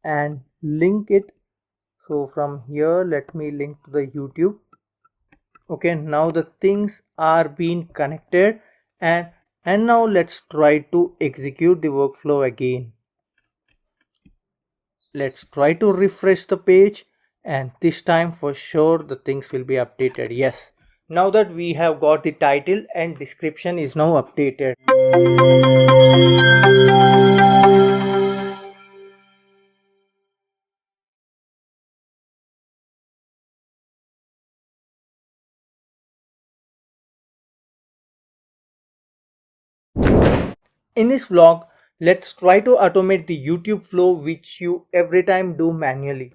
and link it. So from here, let me link to the YouTube. Okay, now the things are being connected, and now let's try to execute the workflow again. Let's try to refresh the page, and this time for sure the things will be updated. Yes, now that we have got the title and description is now updated. In this vlog, let's try to automate the YouTube flow which you every time do manually.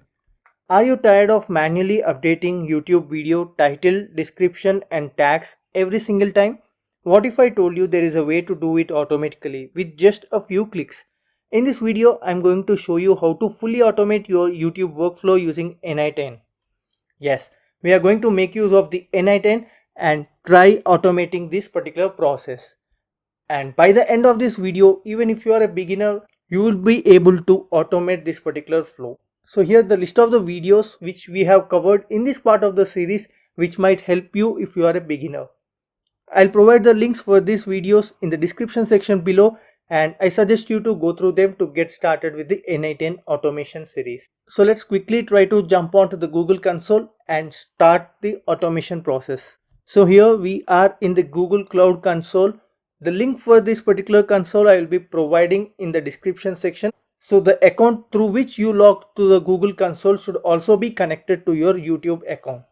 Are you tired of manually updating YouTube video title, description and tags every single time? What if I told you there is a way to do it automatically with just a few clicks? In this video, I'm going to show you how to fully automate your YouTube workflow using n8n. Yes, we are going to make use of the n8n and try automating this particular process. And by the end of this video, even if you are a beginner, you will be able to automate this particular flow. So here the list of the videos which we have covered in this part of the series which might help you if you are a beginner. I'll provide the links for these videos in the description section below, and I suggest you to go through them to get started with the n8n automation series. So let's quickly try to jump onto the Google console and start the automation process. So here we are in the Google Cloud console. The link for this particular console I will be providing in the description section. So the account through which you log to the Google console should also be connected to your YouTube account.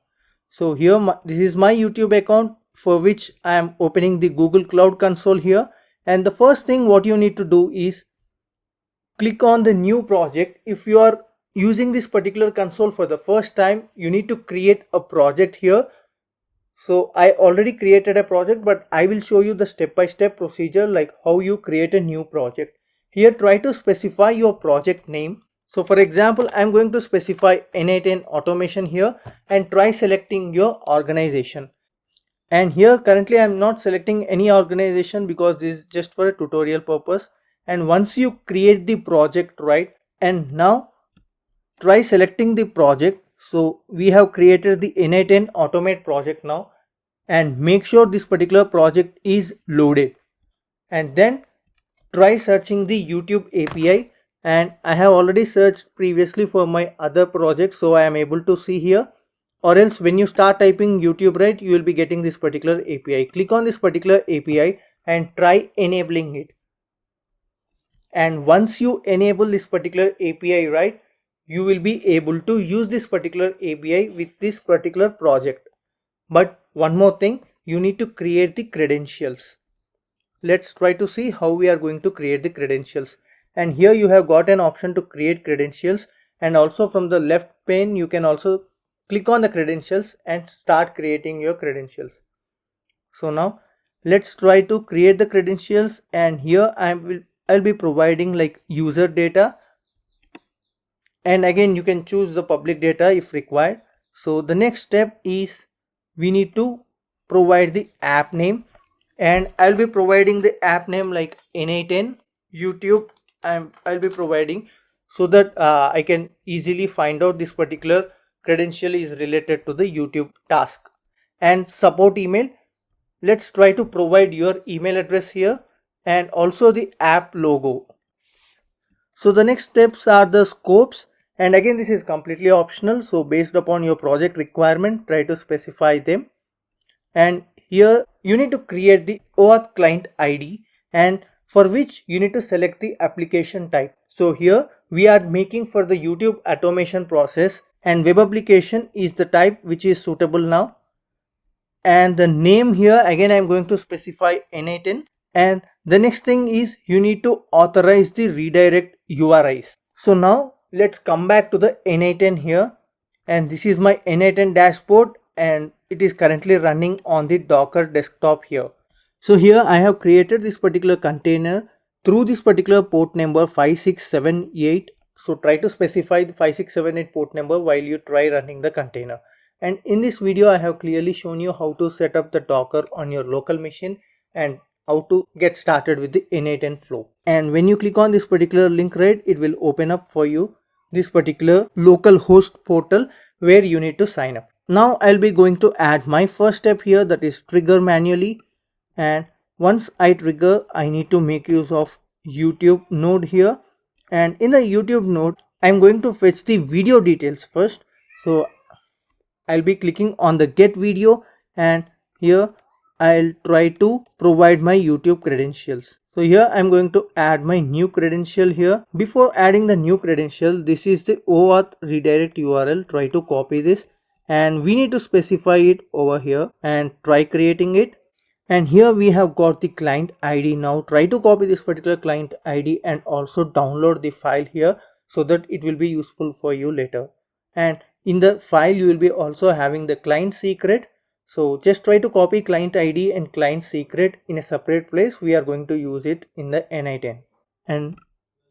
So here this is my YouTube account for which I am opening the Google Cloud console here. And the first thing what you need to do is click on the new project. If you are using this particular console for the first time, you need to create a project here. So I already created a project, but I will show you the step-by-step procedure like how you create a new project. Here try to specify your project name. So for example, I'm going to specify n8n automation here and try selecting your organization. And here currently I'm not selecting any organization because this is just for a tutorial purpose. And once you create the project, right, and now try selecting the project. So we have created the n8n automate project now, and make sure this particular project is loaded, and then try searching the YouTube API. And I have already searched previously for my other projects, so I am able to see here. Or else when you start typing YouTube, right, you will be getting this particular API. Click on this particular API and try enabling it. And once you enable this particular API, right, you will be able to use this particular API with this particular project. But one more thing, you need to create the credentials. Let's try to see how we are going to create the credentials. And here you have got an option to create credentials, and also from the left pane you can also click on the credentials and start creating your credentials. So now let's try to create the credentials, and here I'll be providing like user data, and again you can choose the public data if required. So the next step is we need to provide the app name, and I'll be providing the app name like n8n YouTube. I'll be providing so that I can easily find out this particular credential is related to the YouTube task. And support email, let's try to provide your email address here, and also the app logo. So the next steps are the scopes, and again this is completely optional, so based upon your project requirement try to specify them. And here you need to create the OAuth client ID, and for which you need to select the application type. So here we are making for the YouTube automation process, and web application is the type which is suitable now. And the name here again I'm going to specify n8n. And the next thing is you need to authorize the redirect URIs. So now let's come back to the n8n here, and this is my n8n dashboard, and it is currently running on the Docker desktop here. So here I have created this particular container through this particular port number 5678. So try to specify the 5678 port number while you try running the container. And in this video I have clearly shown you how to set up the Docker on your local machine and how to get started with the n8n flow. And when you click on this particular link, right, it will open up for you this particular local host portal where you need to sign up. Now I'll be going to add my first step here, that is trigger manually. And once I trigger, I need to make use of YouTube node here. And in the YouTube node, I'm going to fetch the video details first. So I'll be clicking on the get video, and here I'll try to provide my YouTube credentials. So here I'm going to add my new credential here. Before adding the new credential, this is the OAuth redirect URL. Try to copy this, and we need to specify it over here and try creating it. And here we have got the client ID. Now try to copy this particular client ID and also download the file here so that it will be useful for you later. And in the file you will be also having the client secret. So just try to copy client ID and client secret in a separate place. We are going to use it in the n8n. And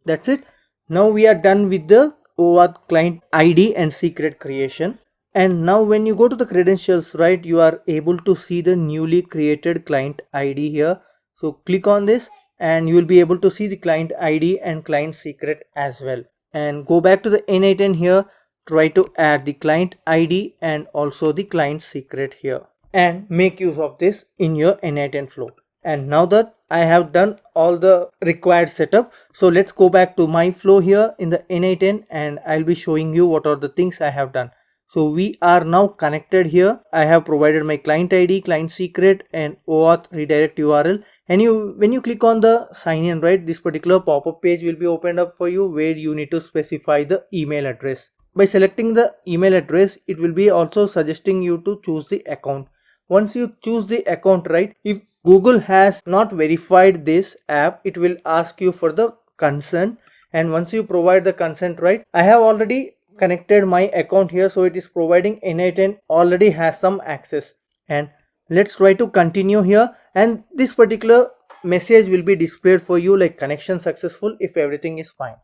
that's it. Now we are done with the OAuth client ID and secret creation. And now when you go to the credentials, right, you are able to see the newly created client ID here. So click on this and you will be able to see the client ID and client secret as well. And go back to the n8n here, try to add the client ID and also the client secret here, and make use of this in your n8n flow. And now that I have done all the required setup, so let's go back to my flow here in the n8n and I'll be showing you what are the things I have done. So we are now connected here. I have provided my client ID, client secret and OAuth redirect URL. And when you click on the sign in, right, this particular pop-up page will be opened up for you where you need to specify the email address. By selecting the email address, it will be also suggesting you to choose the account. Once you choose the account, right, if Google has not verified this app, it will ask you for the consent. And once you provide the consent, right, I have already connected my account here, so it is providing n8n already has some access. And let's try to continue here, and this particular message will be displayed for you like connection successful if everything is fine.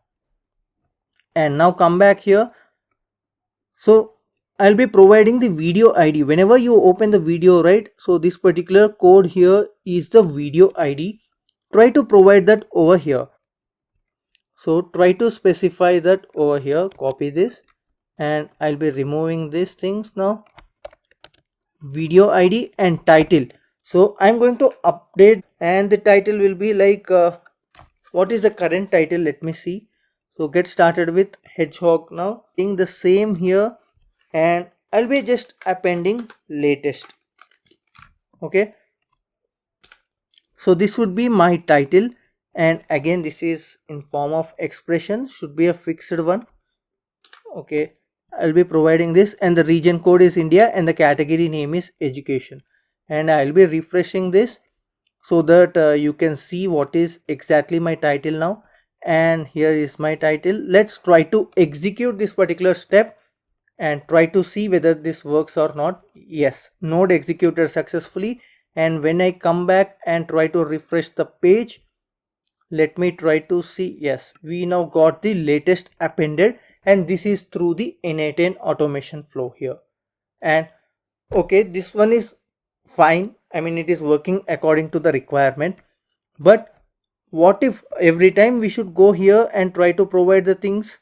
And now come back here. So I'll be providing the video ID whenever you open the video, right? So this particular code here is the video ID. Try to provide that over here. So try to specify that over here, copy this, and I'll be removing these things now. Video ID and title. So I'm going to update, and the title will be like what is the current title? Let me see. So get started with hedgehog now. Doing the same here, and I'll be just appending latest. Okay. So this would be my title. And again, this is in form of expression, should be a fixed one. Okay, I'll be providing this, and the region code is India and the category name is education. And I'll be refreshing this so that you can see what is exactly my title now. And here is my title. Let's try to execute this particular step and try to see whether this works or not. Yes, node executed successfully. And when I come back and try to refresh the page, let me try to see. Yes, we now got the latest appended, and this is through the n8n automation flow here. And okay, this one is fine. I mean, it is working according to the requirement. But what if every time we should go here and try to provide the things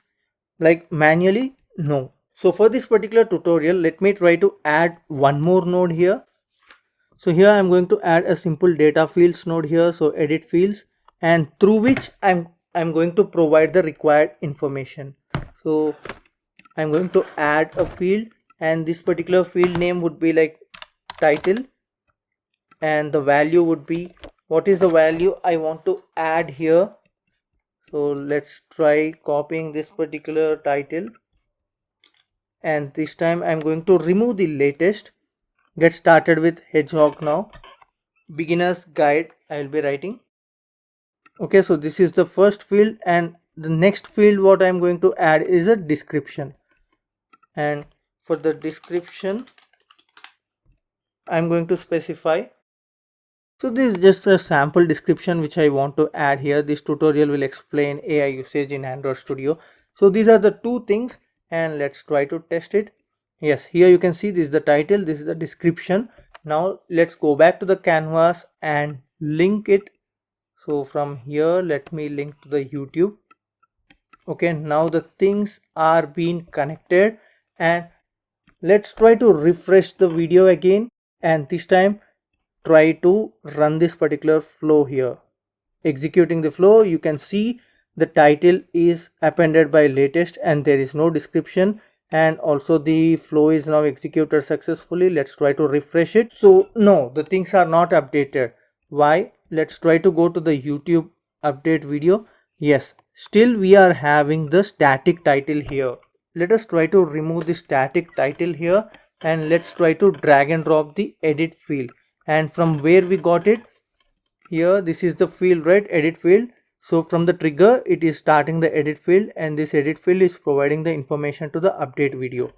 like manually? No. So for this particular tutorial, let me try to add one more node here. So here I'm going to add a simple data fields node here. So edit fields, and through which I'm going to provide the required information. So I'm going to add a field, and this particular field name would be like title, and the value would be, what is the value I want to add here. So let's try copying this particular title, and this time I'm going to remove the latest. Get started with hedgehog now. Beginner's guide I will be writing. Okay, so this is the first field, and the next field what I'm going to add is a description. And for the description I'm going to specify. So this is just a sample description which I want to add here. This tutorial will explain AI usage in Android Studio. So these are the two things, and let's try to test it. Yes, here you can see this is the title, this is the description. Now let's go back to the canvas and link it. So from here, let me link to the YouTube. Okay, now the things are being connected, and let's try to refresh the video again, and this time try to run this particular flow here. Executing the flow, you can see the title is appended by latest and there is no description, and also the flow is now executed successfully. Let's try to refresh it. So no, the things are not updated. Why? Let's try to go to the YouTube update video. Yes, still we are having the static title here. Let us try to remove the static title here, and let's try to drag and drop the edit field, and from where we got it, here this is the field, right? Edit field. So from the trigger it is starting the edit field, and this edit field is providing the information to the update video.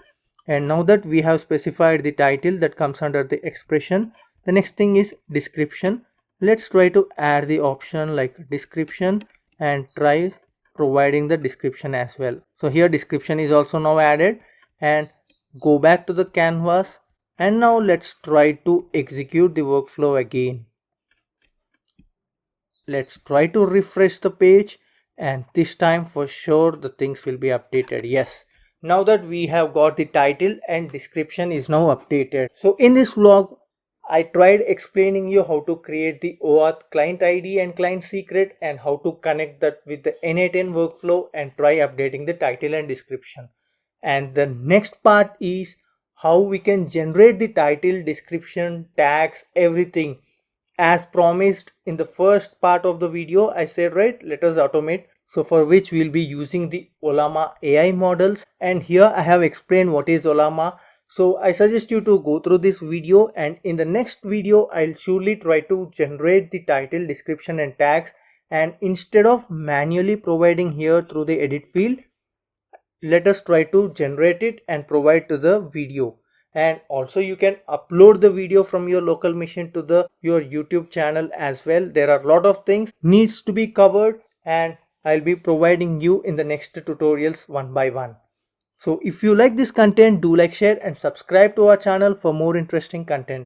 And now that we have specified the title that comes under the expression, the next thing is description. Let's try to add the option like description and try providing the description as well. So here description is also now added, and go back to the canvas, and now let's try to execute the workflow again. Let's try to refresh the page, and this time for sure the things will be updated. Yes, now that we have got the title and description is now updated. So in this vlog I tried explaining you how to create the OAuth client ID and client secret, and how to connect that with the n8n workflow, and try updating the title and description. And the next part is how we can generate the title, description, tags, everything as promised in the first part of the video. I said, right, let us automate. So for which we'll be using the Ollama AI models, and here I have explained what is Ollama. So I suggest you to go through this video, and in the next video I'll surely try to generate the title, description and tags, and instead of manually providing here through the edit field, let us try to generate it and provide to the video. And also you can upload the video from your local machine to the your YouTube channel as well. There are a lot of things needs to be covered, and I'll be providing you in the next tutorials one by one. So if you like this content, do like, share and subscribe to our channel for more interesting content.